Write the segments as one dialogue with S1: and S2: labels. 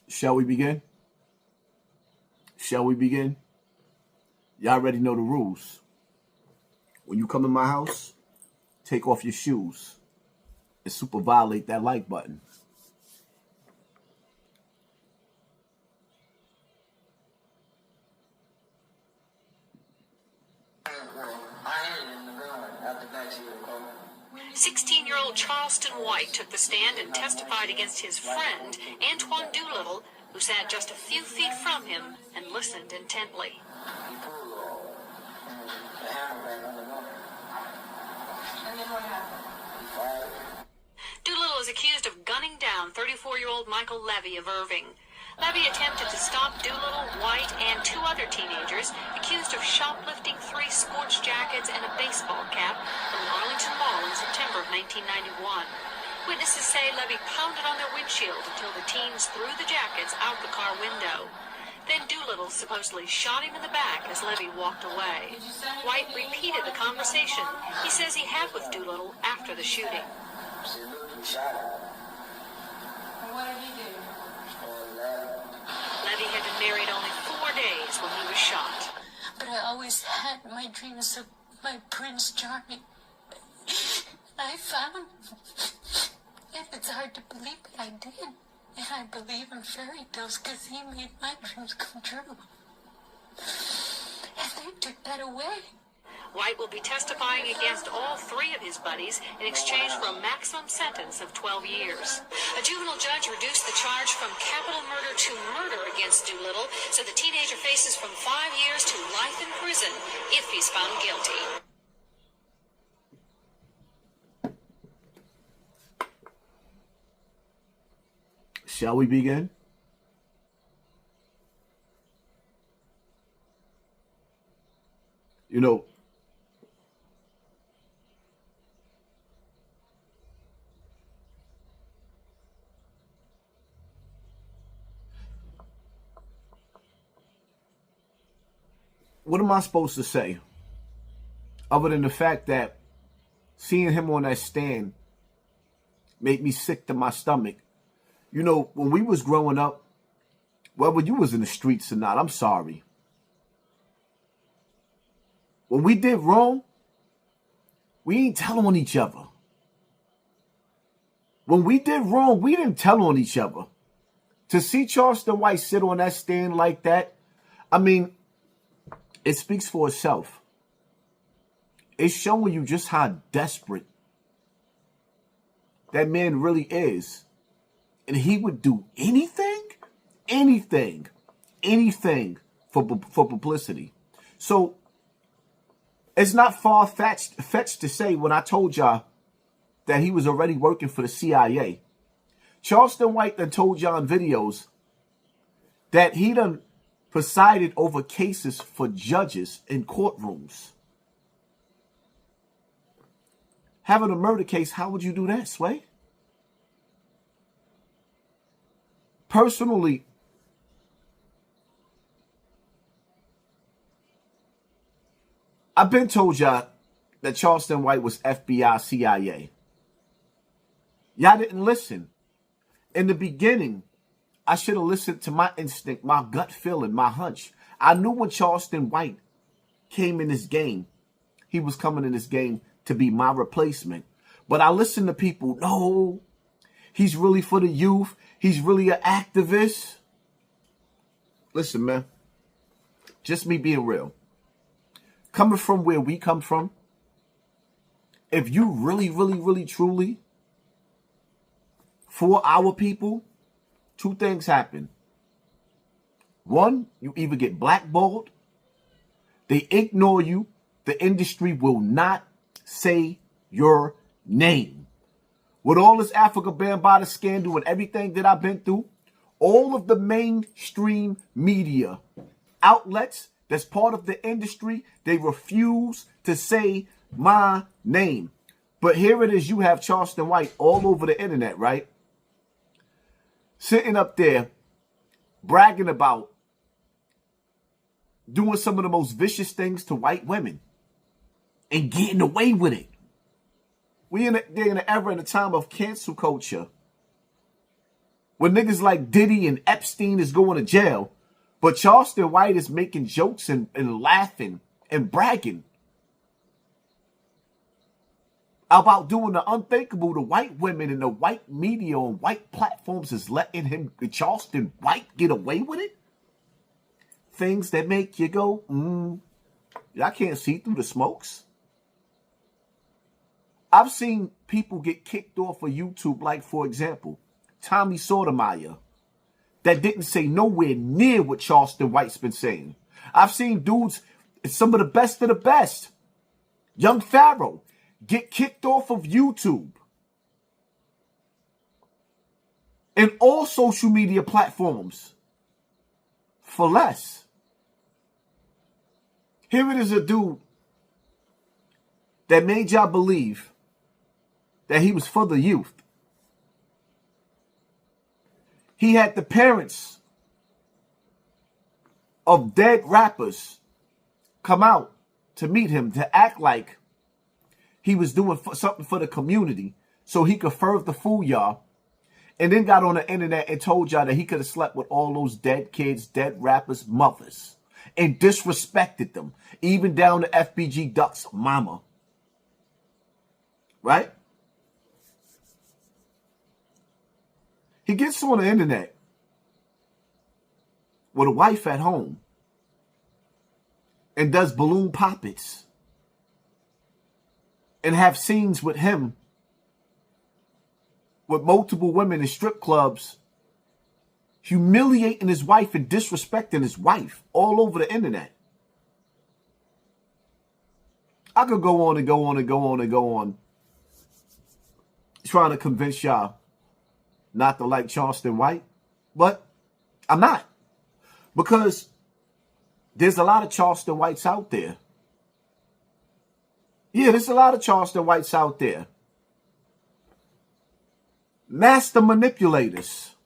S1: Shall we begin? Shall we begin? Y'all already know the rules. When you come in my house, take off your shoes and super violate that like button.
S2: "16-year-old Charleston White took the stand and testified against his friend, Antoine Doolittle, who sat just a few feet from him and listened intently. Doolittle is accused of gunning down 34-year-old Michael Levy of Irving. Levy attempted to stop Doolittle, White, and two other teenagers accused of shoplifting 3 sports jackets and a baseball cap from an Arlington mall in September of 1991. Witnesses say Levy pounded on their windshield until the teens threw the jackets out the car window. Then Doolittle supposedly shot him in the back as Levy walked away. White repeated the conversation he says he had with Doolittle after the shooting.
S3: What did he do?
S2: Levy had been married only 4 days when he was shot.
S3: But I always had my dreams of my Prince Charming. I found him. And it's hard to believe, but I did. And I believe in fairy tales because he made my dreams come true. And they took that away.
S2: White will be testifying against all 3 of his buddies in exchange for a maximum sentence of 12 years. A juvenile judge reduced the charge from capital murder to murder against Doolittle, so the teenager faces from 5 years to life in prison if he's found guilty.
S1: Shall we begin? You know, what am I supposed to say? Other than the fact that seeing him on that stand made me sick to my stomach. You know, when we was growing up, whether you was in the streets or not, I'm sorry. When we did wrong, we ain't tell on each other. When we did wrong, we didn't tell on each other. To see Charleston White sit on that stand like that, I mean, it speaks for itself. It's showing you just how desperate that man really is. And he would do anything for publicity. So it's not far-fetched to say when I told y'all that he was already working for the CIA. Charleston White done told y'all in videos that he done presided over cases for judges in courtrooms. Having a murder case, how would you do that, Sway? Personally, I've been told y'all that Charleston White was FBI, CIA. Y'all didn't listen. In the beginning, I should have listened to my instinct, my gut feeling, my hunch. I knew when Charleston White came in this game, he was coming in this game to be my replacement. But I listened to people, no, he's really for the youth. He's really an activist. Listen, man, just me being real. Coming from where we come from, if you really, truly for our people, 2 things happen. 1, you either get blackballed, they ignore you, the industry will not say your name. With all this Africa Bambaataa scandal and everything that I've been through, all of the mainstream media outlets that's part of the industry, they refuse to say my name. But here it is, you have Charleston White all over the internet, right? Sitting up there, bragging about doing some of the most vicious things to white women and getting away with it. We're in an era and a time of cancel culture When niggas like Diddy and Epstein is going to jail, but Charleston White is making jokes and laughing and bragging about doing the unthinkable to white women, and the white media on white platforms is letting him, Charleston White, get away with it? Things that make you go, I can't see through the smokes. I've seen people get kicked off of YouTube, like, for example, Tommy Sotomayor, that didn't say nowhere near what Charleston White's been saying. I've seen dudes, some of the best, Young Pharaoh, get kicked off of YouTube and all social media platforms for less. Here it is, a dude that made y'all believe that he was for the youth. He had the parents of dead rappers come out to meet him, to act like he was doing something for the community so he could further fool y'all, and then got on the internet and told y'all that he could have slept with all those dead kids, dead rappers' mothers, and disrespected them, even down to FBG Duck's mama. Right? He gets on the internet with a wife at home and does balloon poppets and have scenes with him with multiple women in strip clubs, humiliating his wife and disrespecting his wife all over the internet. I could go on and go on and go on and go on, trying to convince y'all not to like Charleston White, but I'm not. Because there's a lot of Charleston Whites out there. Yeah, there's a lot of Charleston Whites out there. Master manipulators.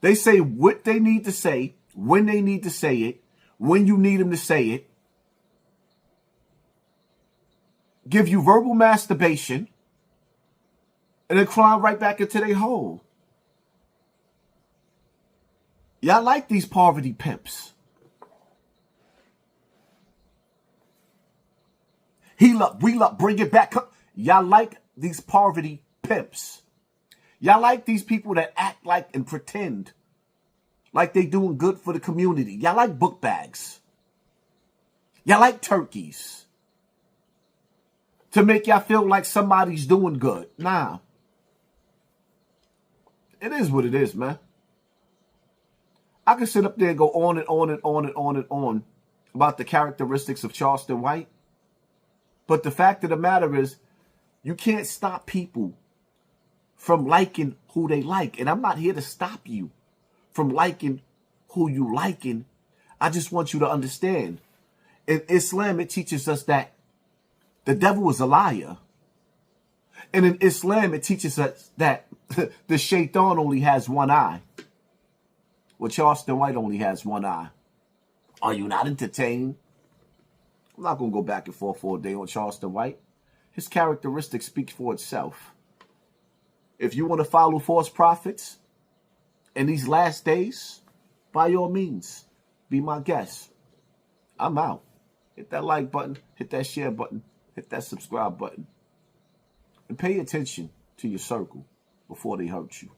S1: They say what they need to say, when they need to say it, when you need them to say it. Give you verbal masturbation, and then climb right back into their hole. Y'all like these poverty pimps. Heal up, wheel up, bring it back up. Y'all like these poverty pimps. Y'all like these people that act like and pretend like they doing good for the community. Y'all like book bags. Y'all like turkeys to make y'all feel like somebody's doing good. Nah. It is what it is, man. I can sit up there and go on and on and on and on and on about the characteristics of Charleston White. But the fact of the matter is, you can't stop people from liking who they like. And I'm not here to stop you from liking who you liking. I just want you to understand. In Islam, it teaches us that the devil is a liar. And in Islam, it teaches us that the shaitan only has one eye. Well, Charleston White only has one eye. Are you not entertained? I'm not going to go back and forth all day on Charleston White. His characteristics speak for itself. If you want to follow false prophets in these last days, by all means, be my guest. I'm out. Hit that like button, hit that share button, hit that subscribe button. And pay attention to your circle before they hurt you.